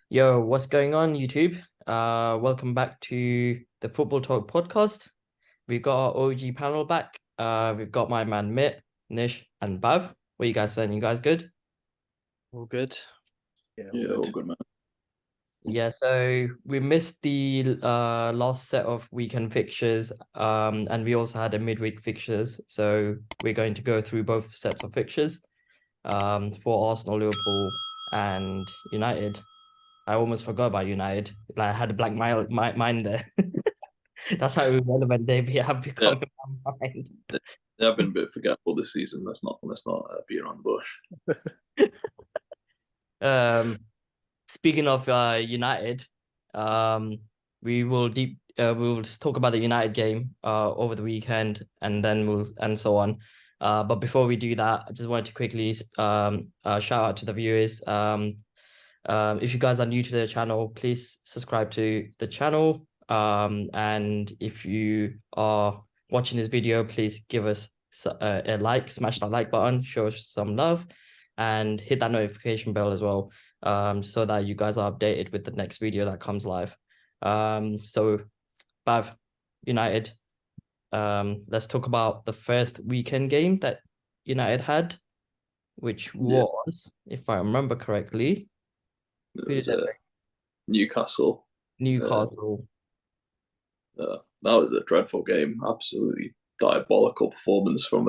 Yo, what's going on, YouTube? Welcome back to the Football Talk podcast. We've got our OG panel back. We've got my man Mitt, Nish, and Bav. What you guys saying? You guys good? All good. Yeah, all Yeah, all good. good, man. Yeah, so we missed the last set of weekend fixtures, and we also had a midweek fixtures. So we're going to go through both sets of fixtures, for Arsenal, Liverpool, and United. I almost forgot about United. Like I had a blank mind there. That's how irrelevant they have Yeah, become in my mind. they have been a bit forgetful this season. Let's not beat around the bush. Um, Speaking of United, um, we will just talk about the United game over the weekend, and then we'll and so on. But before we do that, I just wanted to quickly shout out to the viewers. If you guys are new to the channel, please subscribe to the channel. And if you are watching this video, please give us a like, smash that like button, show us some love, and hit that notification bell as well, so that you guys are updated with the next video that comes live. So, Bav, United, let's talk about the first weekend game that United had, which Yeah, was, if I remember correctly, it who did was they play? Newcastle. Uh, Newcastle. that was a dreadful game. Absolutely diabolical performance from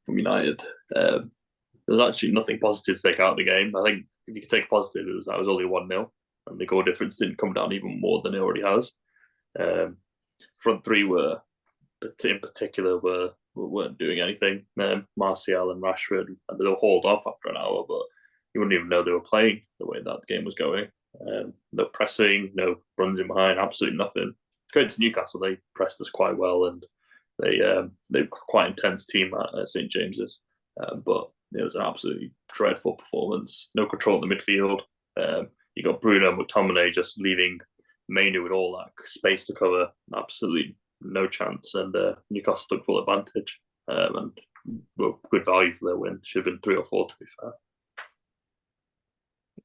United. There's actually nothing positive to take out of the game. I think if you could take a positive, it was that was only 1-0, and the goal difference didn't come down even more than it already has. Um, front three were, in particular, weren't doing anything. Martial and Rashford, and they were hauled off after an hour, but you wouldn't even know they were playing the way that the game was going. No pressing, no runs in behind, absolutely nothing. Going to Newcastle, they pressed us quite well, and they were quite intense team at St James's, but it was an absolutely dreadful performance. No control in the midfield. You got Bruno and McTominay just leaving Mainu with all that space to cover. Absolutely no chance, and Newcastle took full advantage, and well, good value for their win. Should have been 3 or 4, to be fair.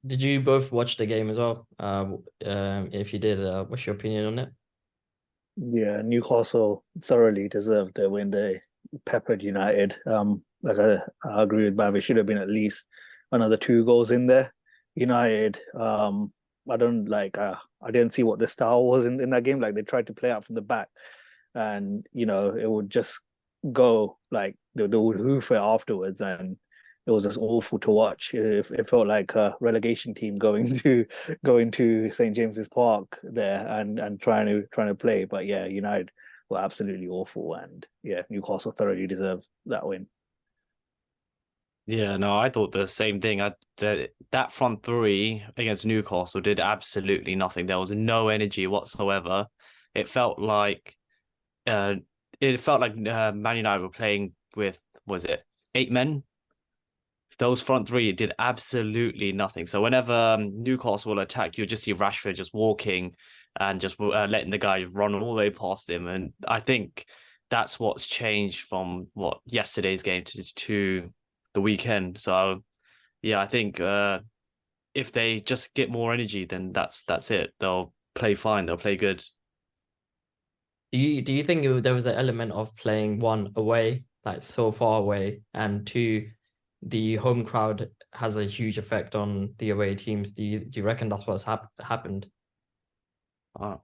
Did you both watch the game as well? If you did, what's your opinion on it? Yeah, Newcastle thoroughly deserved the win. They peppered United. I agree with Bav. It should have been at least another two goals in there. United, I don't like. I didn't see what the style was in that game. Like they tried to play out from the back, and it would just go like they would hoof it afterwards, and it was just awful to watch. It felt like a relegation team going to St James's Park there and trying to play. But yeah, United were absolutely awful, and yeah, Newcastle thoroughly deserved that win. Yeah, no, I thought the same thing. That front three against Newcastle did absolutely nothing. There was no energy whatsoever. It felt like uh Man United were playing with, was it 8 men? Those front three did absolutely nothing. So whenever Newcastle will attack, you'll just see Rashford just walking and just letting the guy run all the way past him. And I think that's what's changed from what yesterday's game to the weekend. So yeah, I think if they just get more energy, then that's it. They'll play fine. They'll play good. Do you think there was an element of playing one away, like so far away, and two, the home crowd has a huge effect on the away teams? Do you reckon that's what's happened? Uh,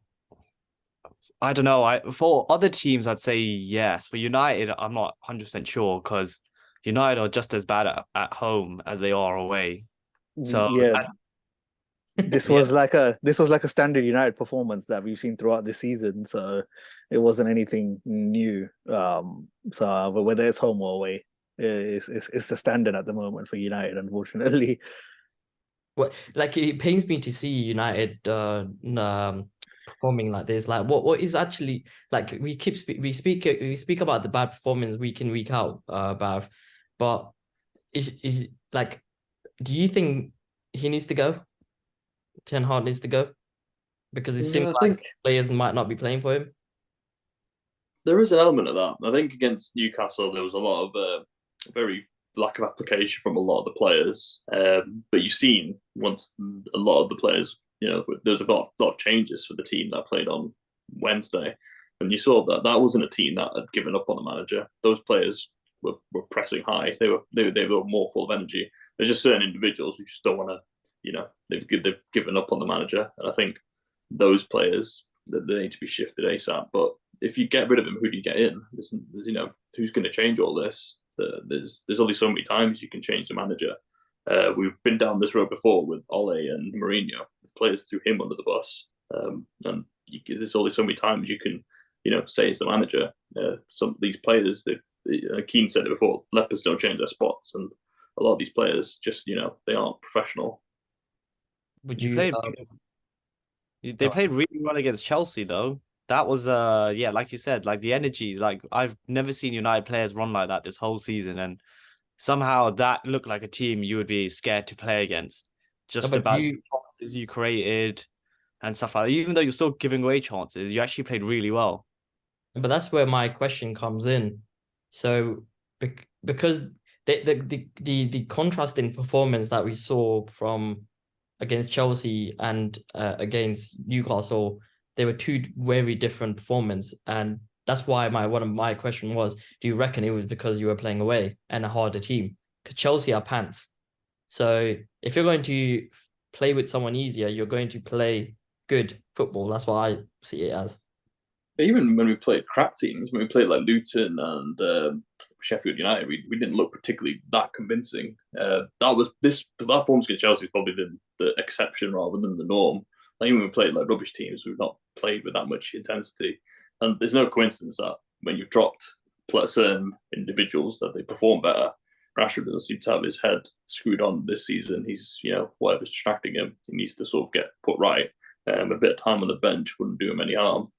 I don't know. For other teams, I'd say yes. For United, I'm not 100% sure because United are just as bad at home as they are away. So Yeah, this yeah, was like a standard United performance that we've seen throughout the season. So it wasn't anything new. But whether it's home or away, it's the standard at the moment for United, unfortunately. What, like, it pains me to see United performing like this. Like, what is actually, like, we speak about the bad performance week in week out, Bav, but is like, do you think he needs to go? Ten Hag needs to go because it seems Yeah, I like think players might not be playing for him. there is an element of that. I think against Newcastle there was a lot of very lack of application from a lot of the players. But you've seen once a lot of the players, there's a lot of changes for the team that played on Wednesday, and you saw that wasn't a team that had given up on the manager. Those players were pressing high. They were more full of energy. There's just certain individuals who just don't want to, they've given up on the manager, and I think those players they need to be shifted ASAP. But if you get rid of him, who do you get in? There's who's going to change all this? There's only so many times you can change the manager. We've been down this road before with Ole and Mourinho. The players threw him under the bus, and there's only so many times you can, say it's the manager. Some of these players, Keane said it before, lepers don't change their spots, and a lot of these players just, they aren't professional. Would You you? played, they played really well against Chelsea, though. That was yeah, like you said, like the energy. Like I've never seen United players run like that this whole season, and somehow that looked like a team you would be scared to play against. Just but about the chances you created and stuff like that. Even though you're still giving away chances, you actually played really well. But that's where my question comes in. So because the contrast in performance that we saw from against Chelsea and against Newcastle, they were two very different performances, and that's why one of my question was: do you reckon it was because you were playing away and a harder team? Because Chelsea are pants. So if you're going to play with someone easier, you're going to play good football. That's what I see it as. Even when we played crap teams, when we played like Luton and Sheffield United, we didn't look particularly that convincing. That performance against Chelsea is probably the exception rather than the norm. Like, even when we played like rubbish teams, we've not played with that much intensity. And there's no coincidence that when you've dropped certain individuals that they perform better. Rashford doesn't seem to have his head screwed on this season. He's, whatever's distracting him, he needs to sort of get put right. A bit of time on the bench wouldn't do him any harm.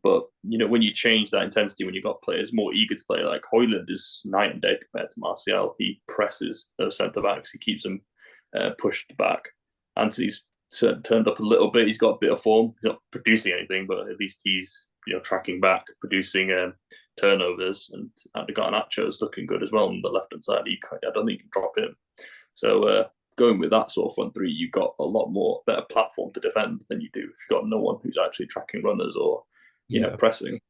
But when you change that intensity, when you've got players more eager to play, like Højlund is night and day compared to Martial. He presses those centre backs, he keeps them pushed back. Antony's turned up a little bit. He's got a bit of form. He's not producing anything, but at least he's tracking back, producing turnovers, and Garnacho is looking good as well on the left hand side. I don't think you can drop him. So going with that sort of front three, you've got a lot more better platform to defend than you do if you've got no one who's actually tracking runners or pressing.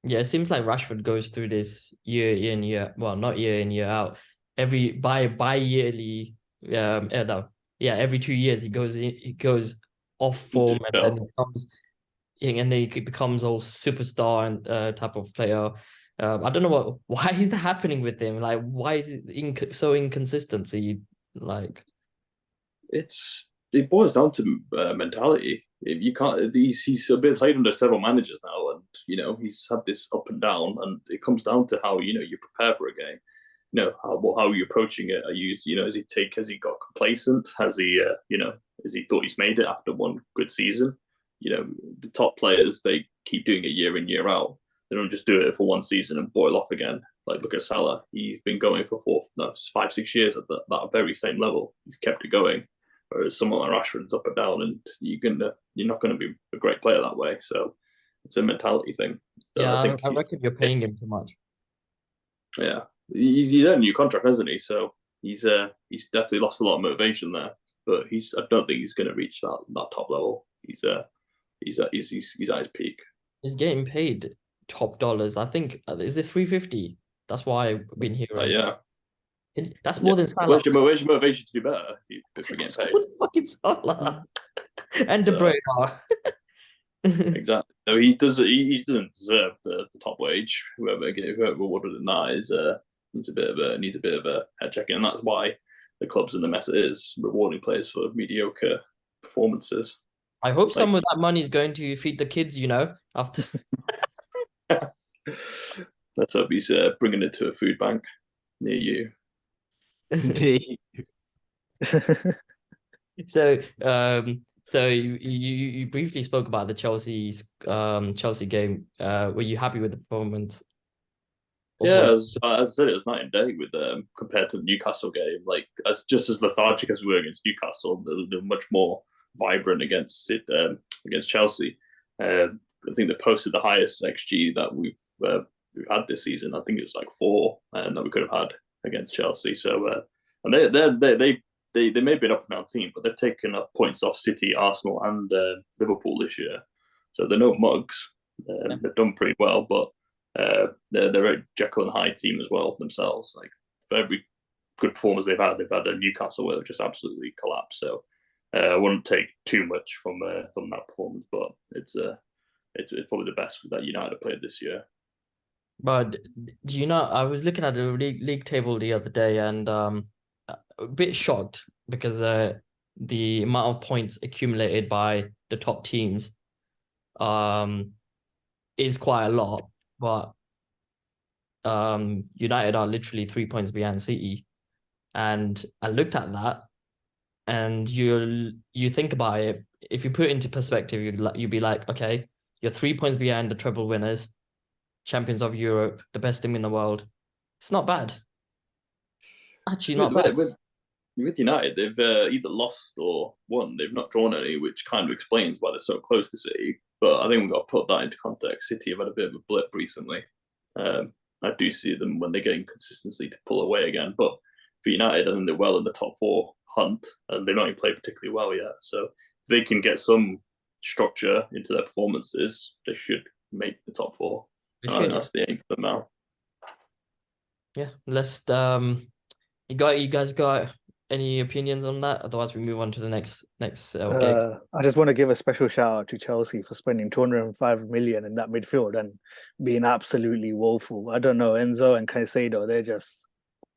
Yeah, it seems like Rashford goes through this year in, not year in, year out. Every bi-yearly, every 2 years he goes off form and then he becomes a superstar and type of player. I don't know why is that happening with him. Like, why is it so inconsistency? Like, it boils down to mentality. If you can't, he's been played under several managers now, and he's had this up and down, and it comes down to how you prepare for a game. How are you approaching it? Are you has he got complacent? Has he has he thought he's made it after one good season? The top players, they keep doing it year in, year out. They don't just do it for one season and boil off again. Like, look at Salah. He's been going for 5-6 years at that very same level. He's kept it going. Whereas someone like Rashford's up and down, and you're not going to be a great player that way. So it's a mentality thing. So I reckon you're paying him too much. Yeah, he's earned a new contract, hasn't he? So he's definitely lost a lot of motivation there. But I don't think he's going to reach that top level. He's at his peak. He's getting paid top dollars. I think is it 350? That's why I've been hearing. Yeah. That's more than Salah. Where's your motivation to do better if you're getting paid? What the fucking Salah and De Bruyne. Exactly. So he doesn't deserve the top wage. Whoever awarded him that needs a bit of a head checking, and that's why the club's in the mess it is, rewarding players for mediocre performances. I hope some of that money is going to feed the kids. After. Let's hope he's bringing it to a food bank near you. So you briefly spoke about the Chelsea game. Were you happy with the performance? Yeah, as I said, it was night and day with compared to the Newcastle game. Like, just as lethargic as we were against Newcastle, they're much more vibrant against Chelsea. I think they posted the highest XG that we've had this season. I think it was like 4, and that we could have had against Chelsea. So and they may be an up and down team, but they've taken up points off City, Arsenal, and Liverpool this year. So they're no mugs. They've done pretty well, but they're a Jekyll and Hyde team as well themselves. Like for every good performance they've had a Newcastle where they've just absolutely collapsed. So I wouldn't take too much from that performance, but it's probably the best that United played this year. But do you know, I was looking at the league table the other day, and a bit shocked because the amount of points accumulated by the top teams is quite a lot, but United are literally 3 points behind City. And I looked at that, and you think about it, if you put it into perspective, you'd be like, okay, you're 3 points behind the treble winners, champions of Europe, the best team in the world. It's not bad. Actually, not bad. With United, they've either lost or won. They've not drawn any, which kind of explains why they're so close to City. But I think we've got to put that into context. City have had a bit of a blip recently. I do see them when they're getting consistency to pull away again. But for United, I think they're well in the top four hunt, and they've not even played particularly well yet. So if they can get some structure into their performances, they should make the top four. I think that's the aim for them now. Yeah, let's you guys got any opinions on that? Otherwise, we move on to the next game. I just want to give a special shout out to Chelsea for spending 205 million in that midfield and being absolutely woeful. I don't know, Enzo and Caicedo, they're just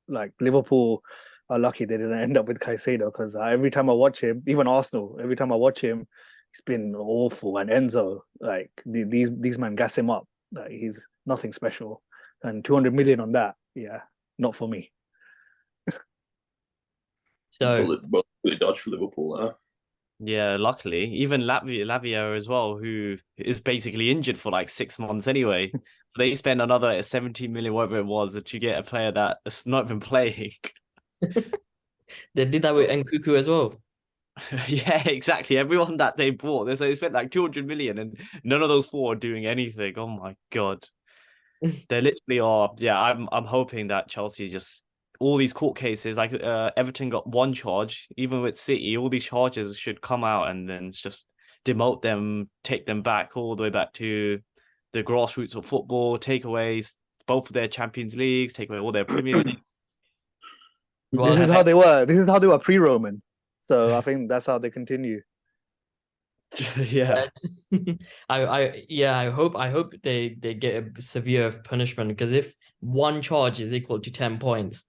like, Liverpool are lucky they didn't end up with Caicedo, because every time I watch him, even Arsenal, every time I watch him, he's been awful. And Enzo, like these men gas him up. Like, he's nothing special. And 200 million on that, yeah, not for me. So really dodged for Liverpool there. Yeah, luckily, even Lavia as well, who is basically injured for like 6 months anyway. So they spend another 17 million, whatever it was, to get a player that's not even playing. They did that with Nkuku as well. Yeah, exactly. Everyone that they bought, they spent like 200 million, and none of those four are doing anything. Oh my god, they literally are. Yeah, I'm hoping that Chelsea just, all these court cases, like Everton got one charge, even with City, all these charges should come out and then just demote them, take them back all the way back to the grassroots of football, take away both of their Champions Leagues, take away all their Premier League. This is how they were. This is how they were pre-Roman. So I think that's how they continue. Yeah. I hope they get a severe punishment, because if one charge is equal to 10 points,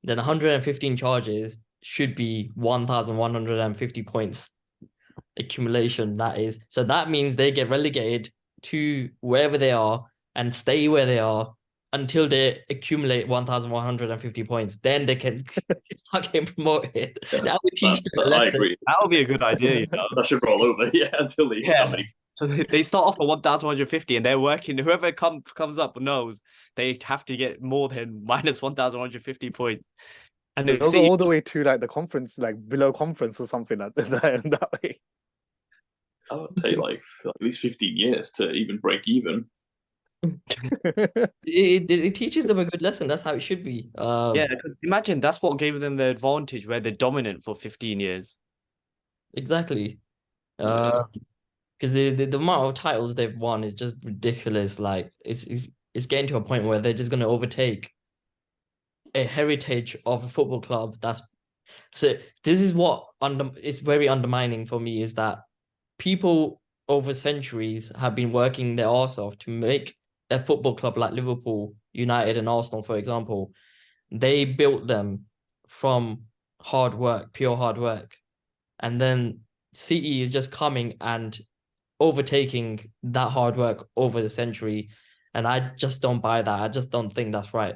then 115 charges should be 1,150 points accumulation. That is, so that means they get relegated to wherever they are and stay where they are until they accumulate 1,150 points. Then they can start getting promoted. Yeah, that would teach them a lesson. I agree. That would be a good idea, you know. That should roll over, yeah, until they So they start off at 1,150, and they're working. Whoever comes up knows they have to get more than minus 1,150 points. And they go all the way to like the conference, like below conference or something like that way. I would take like at least 15 years to even break even. It teaches them a good lesson. That's how it should be. Yeah, because imagine that's what gave them the advantage where they're dominant for 15 years. Exactly. Because the amount of titles they've won is just ridiculous. Like it's getting to a point where they're just going to overtake a heritage of a football club. So this is what it's very undermining for me, is that people over centuries have been working their arse off to make a football club like Liverpool, United, and Arsenal, for example. They built them from hard work, pure hard work. And then City is just coming and overtaking that hard work over the century. And I just don't buy that. I just don't think that's right.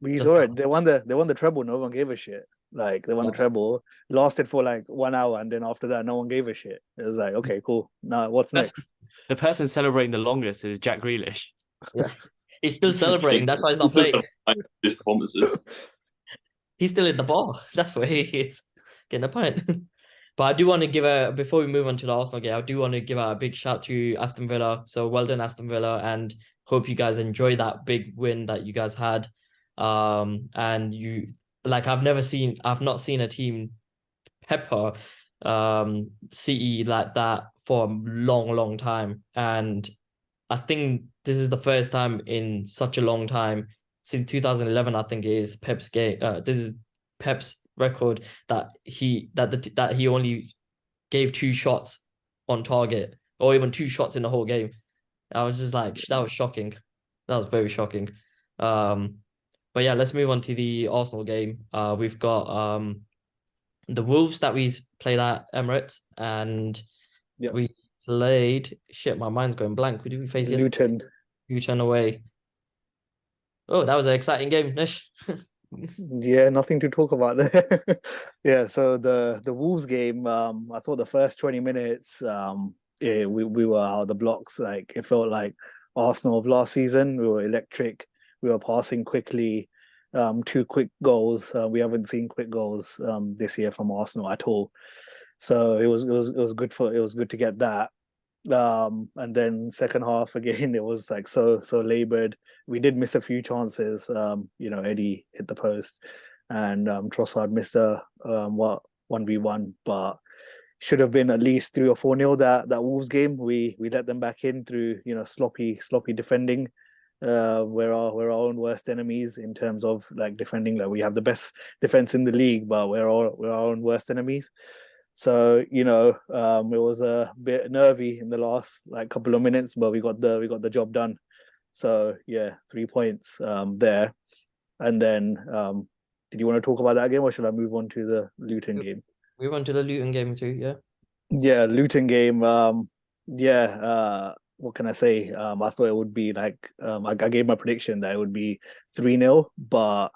But he's all right. They won the treble. No one gave a shit. Like, they won the treble, lasted for like 1 hour, and then after that, no one gave a shit. It was like, okay, cool. Now what's next? The person celebrating the longest is Jack Grealish. Yeah. He's still celebrating. That's why he's not playing. His performances. He's still in the ball. That's where he is. Getting a point. But I do want to give before we move on to the Arsenal game, I do want to give a big shout to Aston Villa. So well done, Aston Villa, and hope you guys enjoy that big win that you guys had. And I've not seen a team pepper City like that for a long time. And I think this is the first time in such a long time, since 2011, I think it is Pep's game. This is Pep's record that he only gave 2 shots on target, or even 2 shots in the whole game. I was just like, that was shocking. That was very shocking. But yeah, let's move on to the Arsenal game. We've got the Wolves that we played at Emirates, and we played. Shit, my mind's going blank. Who did we face yesterday? Luton away. Oh, that was an exciting game, Nish. Yeah, nothing to talk about there. Yeah, so the Wolves game, I thought the first 20 minutes, we were out of the blocks. Like, it felt like Arsenal of last season. We were electric. We were passing quickly. 2 quick goals. We haven't seen quick goals this year from Arsenal at all. So it was good to get that. And then second half again, it was like so labored. We did miss a few chances. Eddie hit the post, and Trossard missed a 1v1, but should have been at least 3 or 4-0 that Wolves game. We let them back in through sloppy defending. We're our own worst enemies in terms of like defending. Like, we have the best defense in the league, but we're our own worst enemies. So it was a bit nervy in the last like couple of minutes, but we got the job done. So yeah, 3 points there. And then did you want to talk about that game, or should I move on to the Luton game? Move on to the Luton game too, yeah. Yeah, Luton game. What can I say? I thought it would be like I gave my prediction that it would be 3-0, but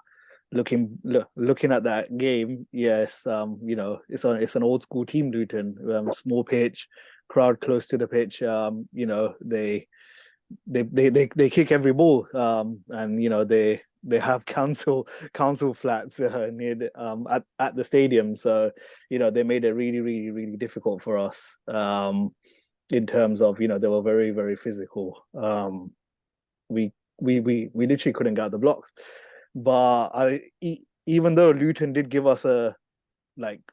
looking at that game, yes, it's an old school team, Luton. Small pitch, crowd close to the pitch. They kick every ball, and they have council flats near at the stadium, so they made it really difficult for us. In terms of they were very physical. We literally couldn't get out the blocks. But even though Luton did give us a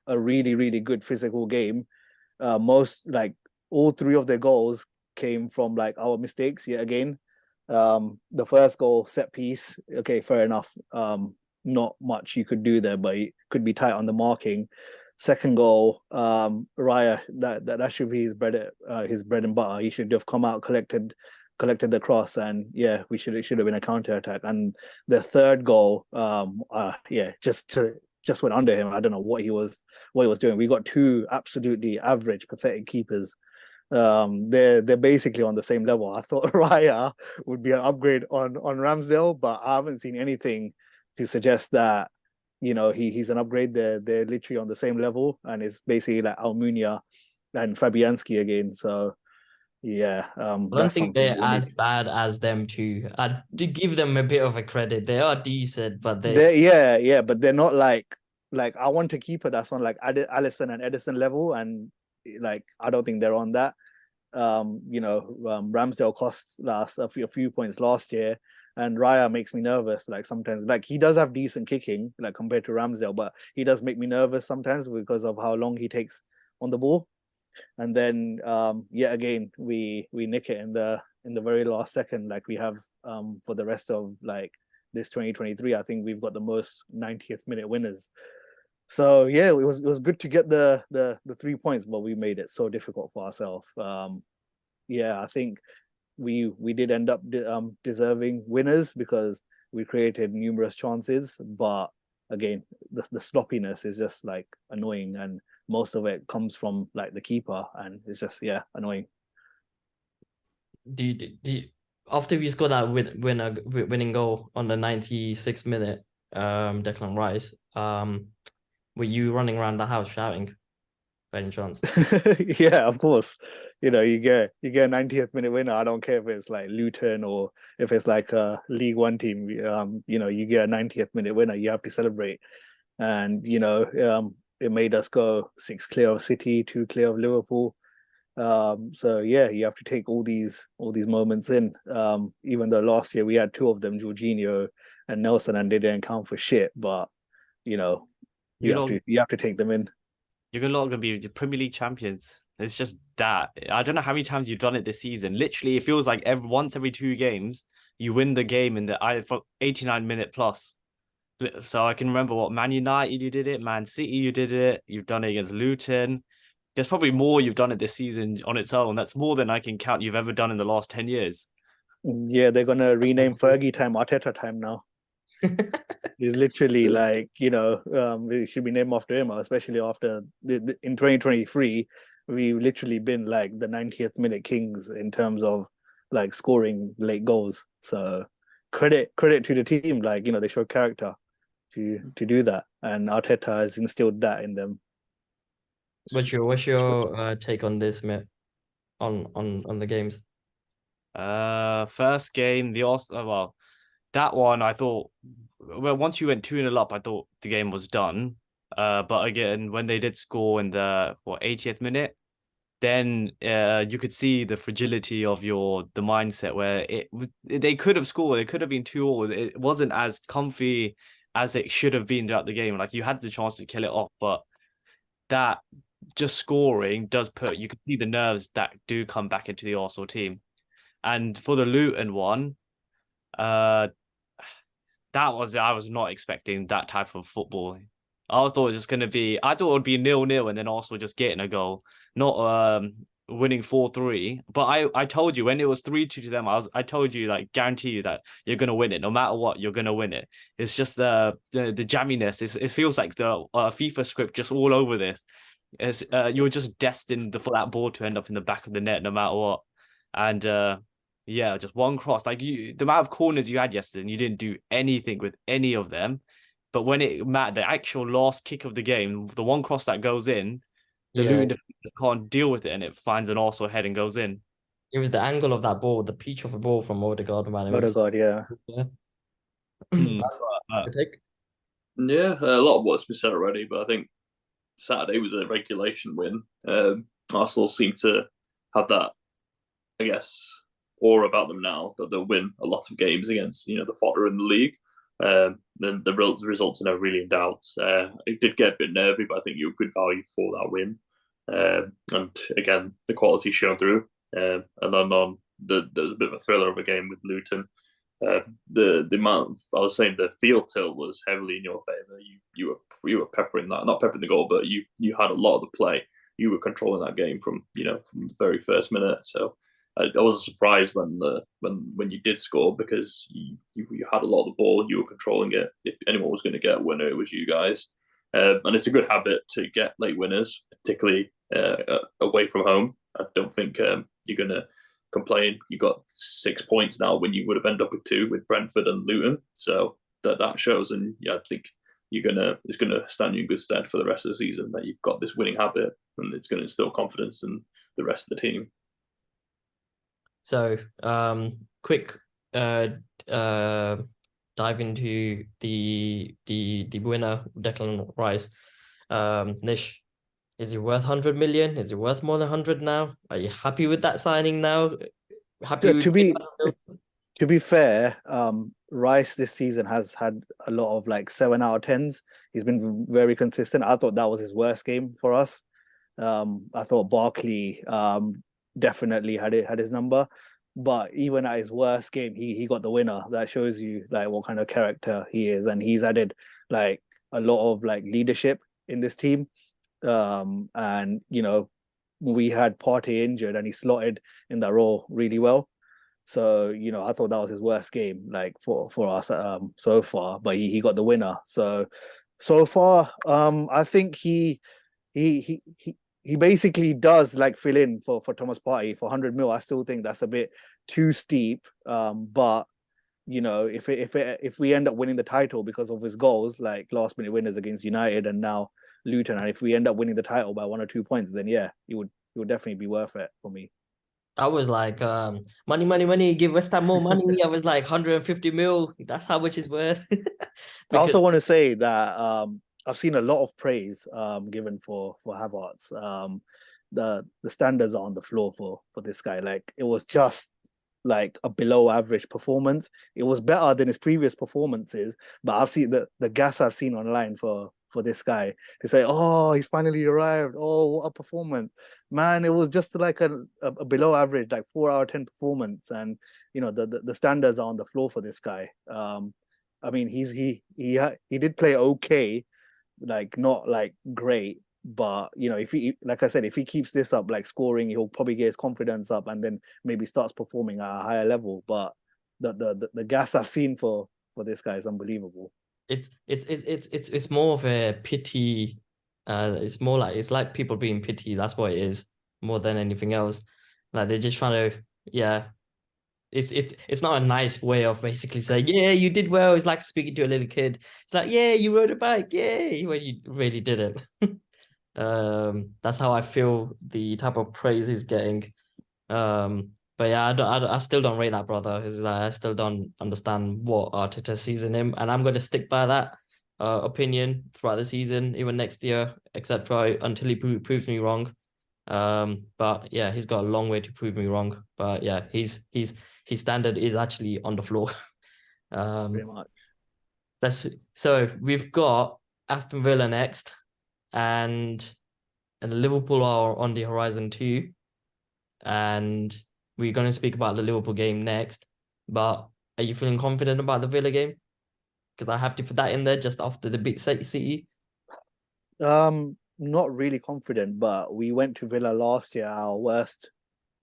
really good physical game, all 3 of their goals came from like our mistakes yet again. The first goal, set piece, okay, fair enough. Not much you could do there, but it could be tight on the marking. Second goal, Raya, that should be his bread and butter. He should have come out, collected the cross, and yeah, it should have been a counter attack. And the third goal, just went under him. I don't know what he was doing. We got 2 absolutely average, pathetic keepers. They're basically on the same level. I thought Raya would be an upgrade on Ramsdale, but I haven't seen anything to suggest that he's an upgrade. They're literally on the same level, and it's basically like Almunia and Fabianski again. So yeah, I don't think they're as bad as them too. I do give them a bit of a credit. They are decent, but but they're not like I want a keeper that's on like Alisson and Edison level, and like I don't think they're on that. Ramsdale cost a few points last year, and Raya makes me nervous. Like sometimes, like he does have decent kicking, like compared to Ramsdale, but he does make me nervous sometimes because of how long he takes on the ball. And then yet again we nick it in the very last second, like we have for the rest of like this 2023. I think we've got the most 90th minute winners. So yeah, it was good to get the 3 points, but we made it so difficult for ourselves. I think we did end up deserving winners because we created numerous chances, but again, the sloppiness is just like annoying, and most of it comes from like the keeper, and it's just annoying. Do you after we scored that winning goal on the 96th minute, Declan Rice, were you running around the house shouting by any chance? Yeah, of course. You get a 90th minute winner. I don't care if it's like Luton or if it's like a League One team. You get a 90th minute winner, you have to celebrate. And it made us go 6 clear of City, 2 clear of Liverpool. So yeah, you have to take all these moments in. Even though last year we had 2 of them, Jorginho and Nelson, and they didn't count for shit. But you know, You lot, you have to take them in. you're not gonna be the Premier League champions. It's just that. I don't know how many times you've done it this season. Literally, it feels like once every 2 games, you win the game in the for 89-minute plus. So I can remember what Man United you did it, Man City you did it, you've done it against Luton. There's probably more you've done it this season on its own. That's more than I can count you've ever done in the last 10 years. Yeah, they're gonna rename Fergie time Arteta time now. It's literally like, it should be named after him, especially after in 2023, we've literally been like the 90th minute kings in terms of like scoring late goals. So credit to the team, like, they show character to do that, and Arteta has instilled that in them. What's your take on this, Matt? On the games? First game, that one I thought, well, once you went 2-0 up, I thought the game was done. But again, when they did score in the 80th minute, then you could see the fragility of the mindset where they could have scored, it could have been 2-2. It wasn't as comfy as it should have been throughout the game. Like, you had the chance to kill it off, but that just scoring does you can see the nerves that do come back into the Arsenal team. And for the Luton one, I was not expecting that type of football. I thought it was just going to be, I thought it would be 0-0 and then Arsenal just getting a goal, not winning 4-3. But I told you when it was 3-2 to them, I told you, like, guarantee you that you're going to win it. No matter what, you're going to win it. It's just the jamminess. It feels like the FIFA script just all over this. It's you're just destined for that ball to end up in the back of the net no matter what. And yeah, just one cross. Like, the amount of corners you had yesterday, and you didn't do anything with any of them. But when it mattered, the actual last kick of the game, the one cross that goes in, the Luton defenders can't deal with it, and it finds an Arsenal head and goes in. It was the angle of that ball, the peach of a ball from Odegaard, man. Odegaard, yeah. Take? Yeah, a lot of what's been said already, but I think Saturday was a regulation win. Arsenal seem to have that, I guess, aura about them now that they'll win a lot of games against, the fodder in the league. Then the results are never really in doubt. It did get a bit nervy, but I think you were good value for that win. And again, the quality shown through. And then on there was a bit of a thriller of a game with Luton. The amount of, I was saying, the field tilt was heavily in your favour. You were peppering that, not peppering the goal, but you had a lot of the play. You were controlling that game from the very first minute. So I wasn't surprised when you did score, because you had a lot of the ball, you were controlling it. If anyone was going to get a winner, it was you guys. And it's a good habit to get late winners, particularly away from home. I don't think you're going to complain. You got 6 points now when you would have ended up with 2 with Brentford and Luton. So that shows, and yeah, I think it's gonna stand you in good stead for the rest of the season that you've got this winning habit, and it's going to instill confidence in the rest of the team. So, quick dive into the winner, Declan Rice. Nish, is he worth 100 million? Is he worth more than 100 now? Are you happy with that signing now? Happy with to be fair, Rice this season has had a lot of like 7 out of 10s. He's been very consistent. I thought that was his worst game for us. I thought Barkley definitely had his number, but even at his worst game, he got the winner. That shows you like what kind of character he is, and he's added like a lot of like leadership in this team. And we had Partey injured, and he slotted in that role really well. So I thought that was his worst game, like for us so far. But he got the winner. So far, I think he basically does like fill in for Thomas Partey for 100 mil. I still think that's a bit too steep. But if we end up winning the title because of his goals, like last minute winners against United and now Luton, and if we end up winning the title by 1 or 2 points, then yeah, it would definitely be worth it for me. I was like, money, give West Ham more money. I was like 150 mil. That's how much it's worth. I also want to say that I've seen a lot of praise given for Havertz. The standards are on the floor for this guy. Like, it was just like a below average performance. It was better than his previous performances, but I've seen the gas I've seen online for this guy. They say, "Oh, he's finally arrived. Oh, what a performance, man!" It was just like a below average, like 4 out of 10 performance, and the standards are on the floor for this guy. I mean, he did play okay, like not like great, but if he, like I said, if he keeps this up, like scoring, he'll probably get his confidence up and then maybe starts performing at a higher level. But the gas I've seen for this guy is unbelievable. It's more of a pity. It's like people being pity. That's what it is more than anything else. Like they're just trying to, yeah. It's not a nice way of basically saying, yeah, you did well. It's like speaking to a little kid. It's like, yeah, you rode a bike, yay, when you really didn't. That's how I feel the type of praise he's getting. But yeah, I still don't rate that brother. It's like I still don't understand what Arteta sees in him, and I'm going to stick by that opinion throughout the season, even next year, etc., until he proves me wrong. But yeah, he's got a long way to prove me wrong. But yeah, his standard is actually on the floor. Pretty much. So we've got Aston Villa next, and Liverpool are on the horizon too. And we're going to speak about the Liverpool game next. But are you feeling confident about the Villa game? Because I have to put that in there just after the big City. Not really confident, but we went to Villa last year, our worst,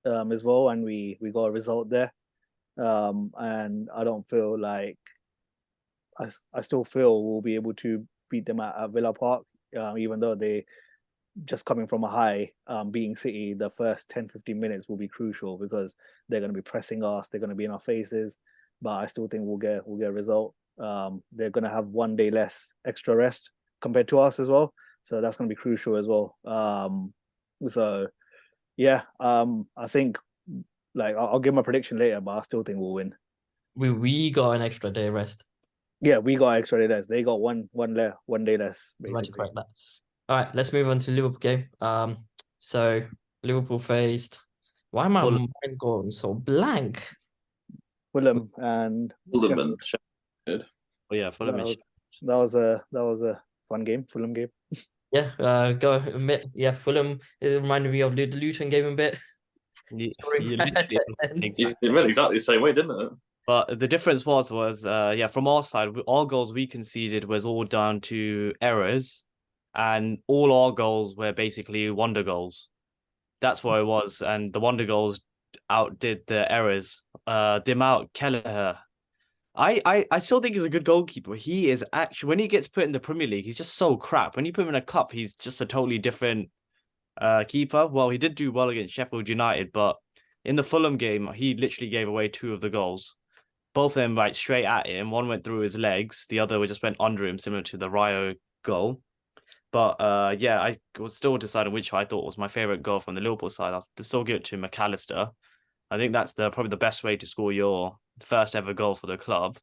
as well, and we got a result there. And I don't feel like I still feel we'll be able to beat them at Villa Park, even though they just coming from a high, beating City, the first 10-15 minutes will be crucial because they're going to be pressing us, they're going to be in our faces, but I still think we'll get a result. They're going to have 1 day less extra rest compared to us as well, so that's going to be crucial as well. So yeah, I think like I'll give my prediction later, but I still think we'll win. We got an extra day rest. Yeah, we got extra day less. They got one day less, basically. Correct that. All right, let's move on to Liverpool game. So Liverpool faced. Why am I mind going so blank? Fulham and Fulham and Oh yeah, Fulham. That was a fun game, Fulham game. Yeah, go admit. Yeah, Fulham. It reminded me of the Luton game a bit. You went exactly the same way, didn't it? But the difference was from our side, our goals we conceded was all down to errors, and all our goals were basically wonder goals. That's what it was, and the wonder goals outdid the errors. Dimout Kelleher, I still think he's a good goalkeeper. He is actually, when he gets put in the Premier League, he's just so crap. When you put him in a cup, he's just a totally different keeper. Well, he did do well against Sheffield United, but in the Fulham game, he literally gave away 2 of the goals. Both of them right straight at him. One went through his legs. The other just went under him, similar to the Rio goal. But yeah, I was still deciding which I thought was my favorite goal from the Liverpool side. I'll still give it to McAllister. I think that's probably the best way to score your first ever goal for the club.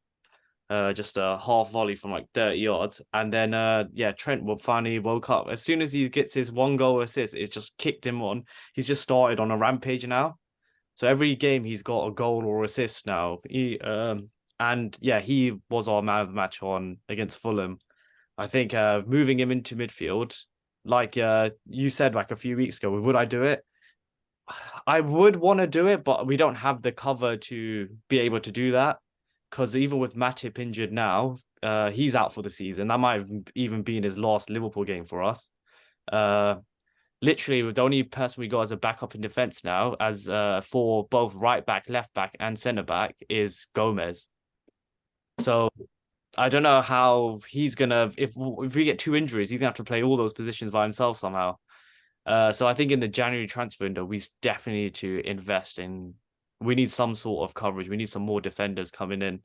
Just a half volley from like 30 yards. And then Trent will finally woke up. As soon as he gets his 1 goal assist, it's just kicked him on. He's just started on a rampage now. So every game he's got a goal or assist now. He was our man of the match against Fulham. I think moving him into midfield, like you said like a few weeks ago, would I do it? I would want to do it, but we don't have the cover to be able to do that. Because even with Matip injured now, he's out for the season. That might have even been his last Liverpool game for us. Literally, the only person we got as a backup in defense now, as for both right back, left back, and centre back, is Gomez. So I don't know how he's gonna. If we get 2 injuries, he's gonna have to play all those positions by himself somehow. So I think in the January transfer window, we definitely need to invest in. We need some sort of coverage. We need some more defenders coming in,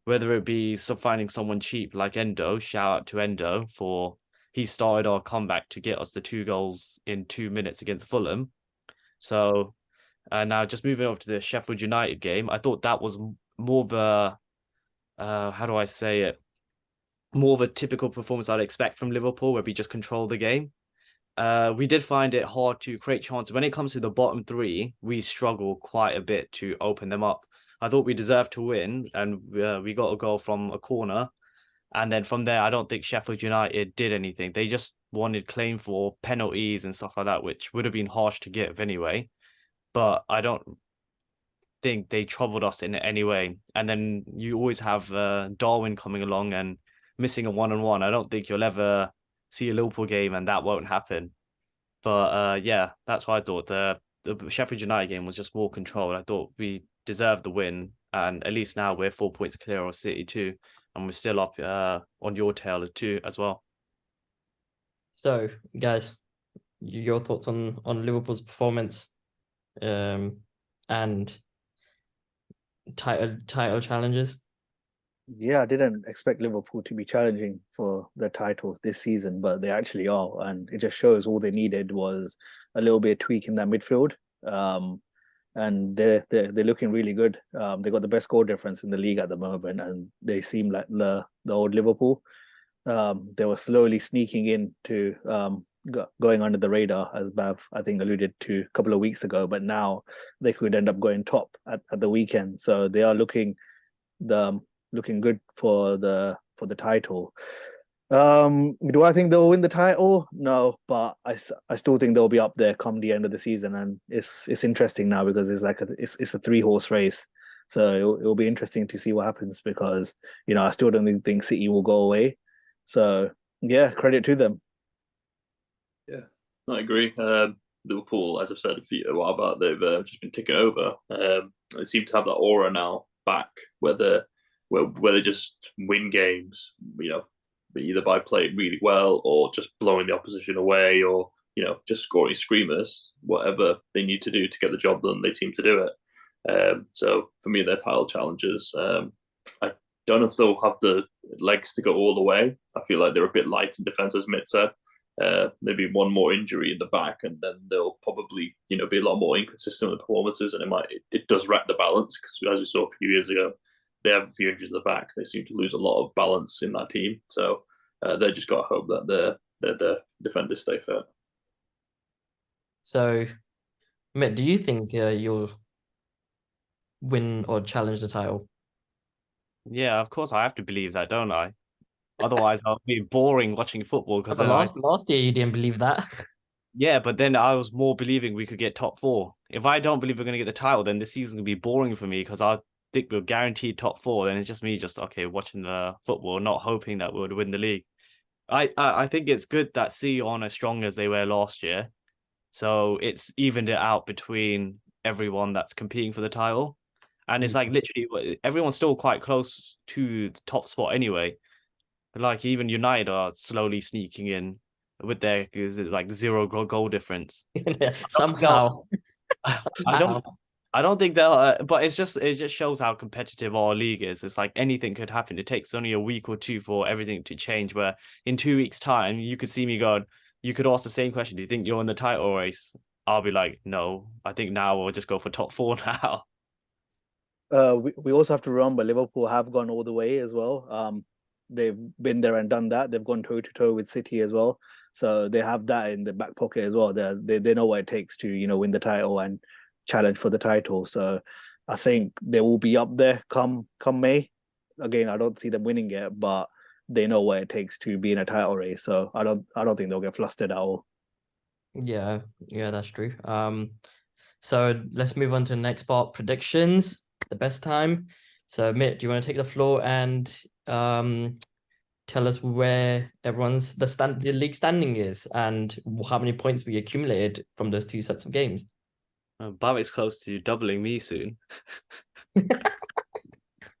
whether it be finding someone cheap like Endo. Shout out to Endo for. He started our comeback to get us the 2 goals in 2 minutes against Fulham. So now just moving over to the Sheffield United game, I thought that was more of a, how do I say it? More of a typical performance I'd expect from Liverpool, where we just control the game. We did find it hard to create chances. When it comes to the bottom 3, we struggle quite a bit to open them up. I thought we deserved to win, and we got a goal from a corner. And then from there, I don't think Sheffield United did anything. They just wanted claim for penalties and stuff like that, which would have been harsh to give anyway. But I don't think they troubled us in any way. And then you always have Darwin coming along and missing a 1-on-1. I don't think you'll ever see a Liverpool game and that won't happen. But yeah, that's why I thought the Sheffield United game was just more controlled. I thought we deserved the win, and at least now we're 4 points clear of City too, and we're still up on your tail too as well. So, guys, your thoughts on Liverpool's performance, and title challenges? Yeah, I didn't expect Liverpool to be challenging for the title this season, but they actually are, and it just shows all they needed was a little bit of tweak in that midfield. And they're looking really good. They got the best goal difference in the league at the moment, and they seem like the old Liverpool. They were slowly sneaking into going under the radar, as Bav I think alluded to a couple of weeks ago. But now they could end up going top at the weekend. So they are looking good for the title. Do I think they'll win the title? No, but I still think they'll be up there come the end of the season, and it's interesting now because it's like it's a 3-horse race. So it'll be interesting to see what happens because I still don't think City will go away. So yeah, credit to them. Yeah, I agree. Liverpool, as I've said a while back, they've just been ticking over. They seem to have that aura now back where they just win games, either by playing really well or just blowing the opposition away or, just scoring screamers, whatever they need to do to get the job done, they seem to do it. So for me, they're title challengers. I don't know if they'll have the legs to go all the way. I feel like they're a bit light in defence, as Mitt said. Maybe one more injury in the back, and then they'll probably, be a lot more inconsistent with performances, and it does wreck the balance because, as we saw a few years ago, they have a few injuries in the back. They seem to lose a lot of balance in that team. So they just got to hope that the defenders stay fit. So, Mitt, do you think you'll win or challenge the title? Yeah, of course I have to believe that, don't I? Otherwise, I'll be boring watching football because But last year you didn't believe that. Yeah, but then I was more believing we could get top 4. If I don't believe we're going to get the title, then this season's going to be boring for me because I think we're guaranteed top 4. Then it's just me watching the football, not hoping that we would win the league. I think it's good that City aren't as strong as they were last year. So it's evened it out between everyone that's competing for the title. And it's like literally everyone's still quite close to the top spot anyway. Like even United are slowly sneaking in with their like 0 goal difference. Somehow. I don't think they'll. But it just shows how competitive our league is. It's like anything could happen. It takes only a week or 2 for everything to change. Where in 2 weeks' time, you could see me going. You could ask the same question. Do you think you're in the title race? I'll be like, no. I think now we'll just go for top 4 now. We also have to remember Liverpool have gone all the way as well. They've been there and done that. They've gone toe to toe with City as well, so they have that in the back pocket as well. They know what it takes to win the title and challenge for the title. So I think they will be up there come May. Again, I don't see them winning it, but they know what it takes to be in a title race. So I don't think they'll get flustered at all. Yeah, that's true. So let's move on to the next part, predictions, the best time. So Mitt, do you want to take the floor and tell us where the league standing is and how many points we accumulated from those 2 sets of games? Barrett's close to doubling me soon.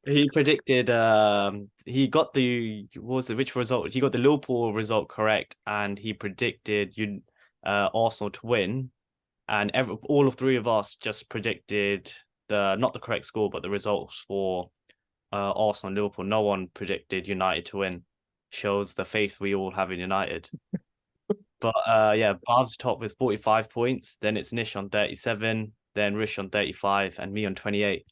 He predicted he got which result? He got the Liverpool result correct, and he predicted Arsenal to win. And all of 3 of us just predicted not the correct score, but the results for Arsenal and Liverpool. No one predicted United to win. Shows the faith we all have in United. But yeah, Barb's top with 45 points. Then it's Nish on 37. Then Rish on 35, and me on 28.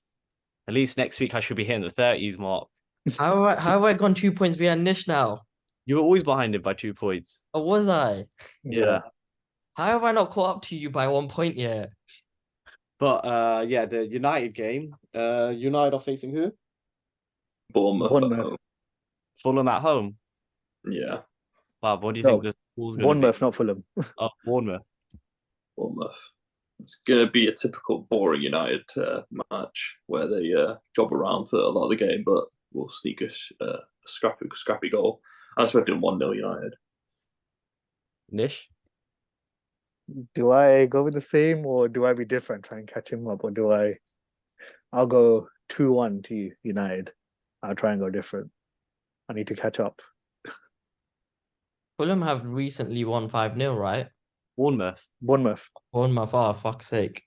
At least next week I should be hitting the 30s mark. How have I gone 2 points behind Nish now? You were always behind him by 2 points. Or was I? Yeah. How have I not caught up to you by 1 point yet? But yeah, the United game. United are facing who? Bournemouth. Bournemouth. Fulham at home. Yeah, Wow, what do you No, think the score's going to be? Bournemouth, not Fulham. Oh, Bournemouth. Bournemouth. It's going to be a typical boring United match where they job around for a lot of the game, but we'll sneak a scrappy goal. I'm expecting 1-0 United. Nish. Do I go with the same or do I be different, try and catch him up, or do I? I'll go 2-1 to United. I'll try and go different. I need to catch up. Fulham have recently won 5-0, right? Bournemouth. Bournemouth. Bournemouth, oh, fuck's sake.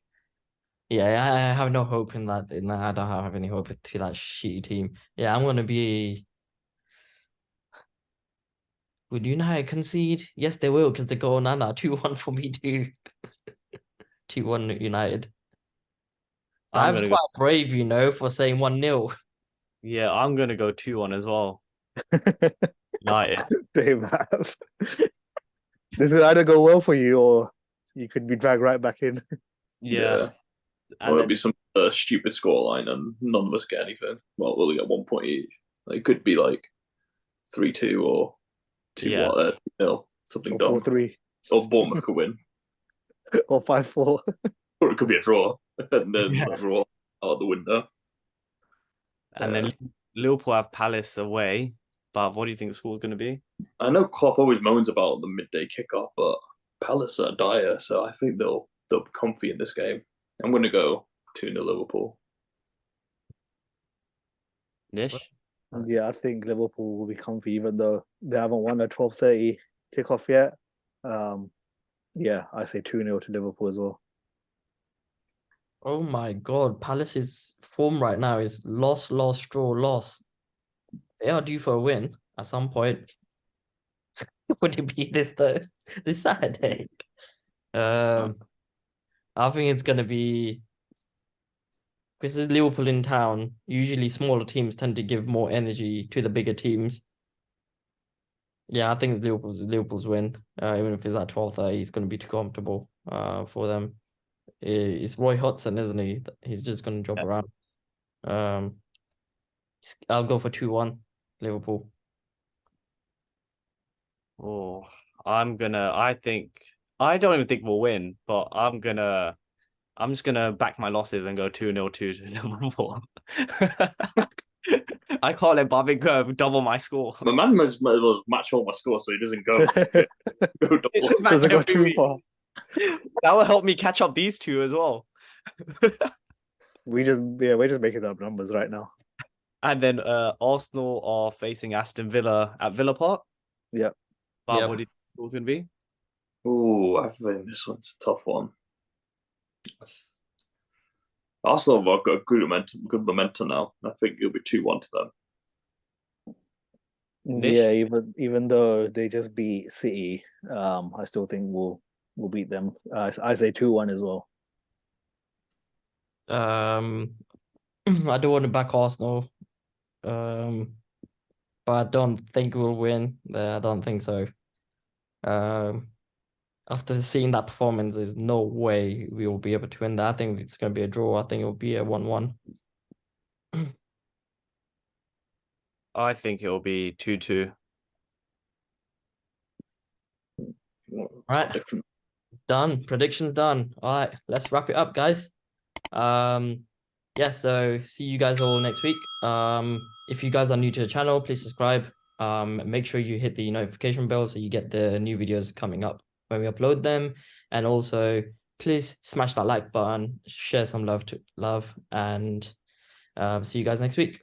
Yeah, I have no hope in that. I don't have any hope to that shitty team. Yeah, I'm going to be... Would United concede? Yes, they will, because they go on 2-1 for me too. 2-1 United. I'm I was gonna quite go. brave, for saying 1-0. Yeah, I'm gonna go 2-1 as well. United. They have. This could either go well for you or you could be dragged right back in. Yeah. Or it'll be some stupid scoreline and none of us get anything. Well, we'll get 1 point each. It could be like 3-2 or 2-0, something Or dumb. 4-3 Or Bournemouth could win. or 5-4. Or it could be a draw. And then we're all out the window. And then Liverpool have Palace away. But what do you think the score's going to be? I know Klopp always moans about the midday kickoff, but Palace are dire, so I think they'll be comfy in this game. I'm going to go 2-0 Liverpool. Nish? Yeah, I think Liverpool will be comfy even though they haven't won a 12:30 kickoff yet. Yeah, I say 2-0 to Liverpool as well. Oh my God, Palace's form right now is loss, draw, loss. They are due for a win at some point. Would it be this Saturday? I think it's gonna be because it's Liverpool in town. Usually, smaller teams tend to give more energy to the bigger teams. Yeah, I think it's Liverpool's win. Even if it's at 12:30, it's gonna be too comfortable for them. It's Roy Hodgson, isn't he? He's just gonna drop around. I'll go for 2-1 Liverpool. Oh, I don't even think we'll win, but I'm just gonna back my losses and go 2-0 to Liverpool. I can't let Bobby go double my score. My man must match all my scores so he doesn't go double. Doesn't go too far. That will help me catch up these two as well. We're just making up numbers right now. And then Arsenal are facing Aston Villa at Villa Park. Yep. Bob, what do you think the score's going to be? Oh, I think this one's a tough one. Arsenal have got good momentum now. I think it'll be 2-1 to them. Nish? Yeah, even though they just beat City, I still think we'll beat them. I say 2-1 as well. I don't want to back Arsenal, but I don't think we'll win. I don't think so. After seeing that performance, there's no way we will be able to win that. I think it's going to be a draw. I think it will be a 1-1. I think it will be 2-2. Right. Done. Predictions done. All right, let's wrap it up, guys. Yeah, so see you guys all next week. If you guys are new to the channel, please subscribe. Make sure you hit the notification bell so you get the new videos coming up when we upload them. And also, please smash that like button, share some love, and see you guys next week.